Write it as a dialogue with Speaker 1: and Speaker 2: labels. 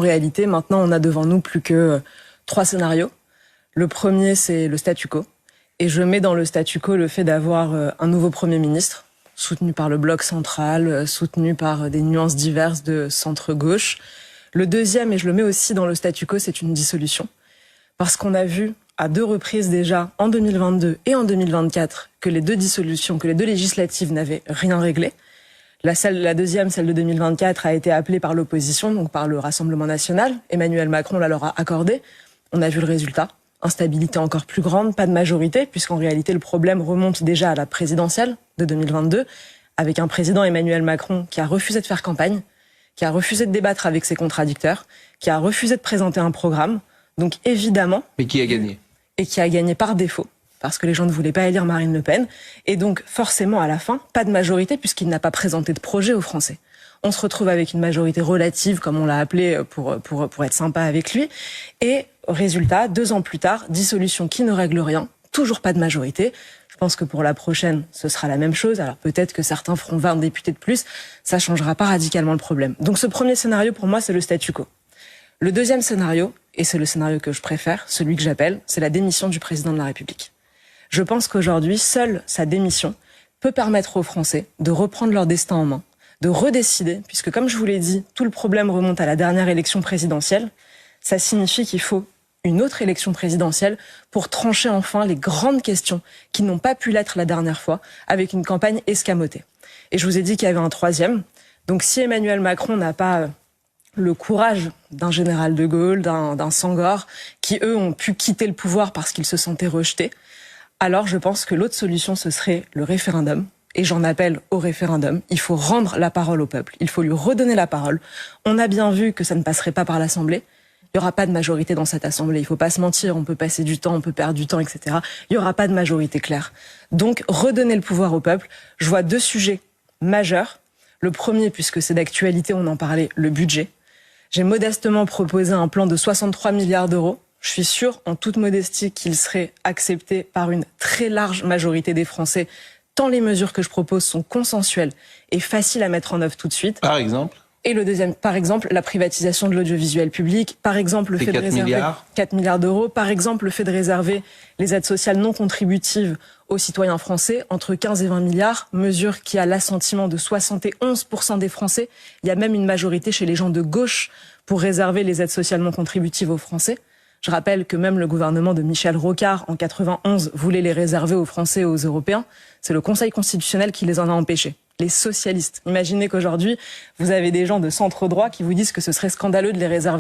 Speaker 1: En réalité, maintenant, on a devant nous plus que 3 scénarios. Le premier, c'est le statu quo. Et je mets dans le statu quo le fait d'avoir un nouveau Premier ministre, soutenu par le bloc central, soutenu par des nuances diverses de centre-gauche. Le deuxième, et je le mets aussi dans le statu quo, c'est une dissolution. Parce qu'on a vu à 2 reprises déjà, en 2022 et en 2024, que les 2 dissolutions, que les 2 législatives n'avaient rien réglé. La deuxième, celle de 2024, a été appelée par l'opposition, donc par le Rassemblement national. Emmanuel Macron la leur a accordé. On a vu le résultat. Instabilité encore plus grande, pas de majorité, puisqu'en réalité, le problème remonte déjà à la présidentielle de 2022, avec un président Emmanuel Macron qui a refusé de faire campagne, qui a refusé de débattre avec ses contradicteurs, qui a refusé de présenter un programme. Donc évidemment...
Speaker 2: Mais qui a gagné ?
Speaker 1: Et qui a gagné par défaut, parce que les gens ne voulaient pas élire Marine Le Pen. Et donc, forcément, à la fin, pas de majorité, puisqu'il n'a pas présenté de projet aux Français. On se retrouve avec une majorité relative, comme on l'a appelé, pour être sympa avec lui. Et résultat, 2 ans plus tard, dissolution qui ne règle rien, toujours pas de majorité. Je pense que pour la prochaine, ce sera la même chose. Alors peut-être que certains feront 20 députés de plus. Ça changera pas radicalement le problème. Donc ce premier scénario, pour moi, c'est le statu quo. Le deuxième scénario, et c'est le scénario que je préfère, celui que j'appelle, c'est la démission du président de la République. Je pense qu'aujourd'hui, seule sa démission peut permettre aux Français de reprendre leur destin en main, de redécider, puisque comme je vous l'ai dit, tout le problème remonte à la dernière élection présidentielle. Ça signifie qu'il faut une autre élection présidentielle pour trancher enfin les grandes questions qui n'ont pas pu l'être la dernière fois, avec une campagne escamotée. Et je vous ai dit qu'il y avait un troisième. Donc si Emmanuel Macron n'a pas le courage d'un général de Gaulle, d'un Senghor, qui eux ont pu quitter le pouvoir parce qu'ils se sentaient rejetés, alors je pense que l'autre solution, ce serait le référendum. Et j'en appelle au référendum. Il faut rendre la parole au peuple. Il faut lui redonner la parole. On a bien vu que ça ne passerait pas par l'Assemblée. Il n'y aura pas de majorité dans cette Assemblée. Il ne faut pas se mentir. On peut passer du temps, on peut perdre du temps, etc. Il n'y aura pas de majorité claire. Donc, redonner le pouvoir au peuple. Je vois 2 sujets majeurs. Le premier, puisque c'est d'actualité, on en parlait, le budget. J'ai modestement proposé un plan de 63 milliards d'euros. Je suis sûre, en toute modestie, qu'il serait accepté par une très large majorité des Français, tant les mesures que je propose sont consensuelles et faciles à mettre en œuvre tout de suite.
Speaker 2: Par exemple ?
Speaker 1: Et le deuxième, par exemple, la privatisation de l'audiovisuel public, par exemple, le fait de réserver 4 milliards d'euros, par exemple, le fait de réserver les aides sociales non contributives aux citoyens français, entre 15 et 20 milliards, mesure qui a l'assentiment de 71% des Français. Il y a même une majorité chez les gens de gauche pour réserver les aides sociales non contributives aux Français. Je rappelle que même le gouvernement de Michel Rocard, en 91, voulait les réserver aux Français et aux Européens. C'est le Conseil constitutionnel qui les en a empêchés. Les socialistes. Imaginez qu'aujourd'hui, vous avez des gens de centre droit qui vous disent que ce serait scandaleux de les réserver.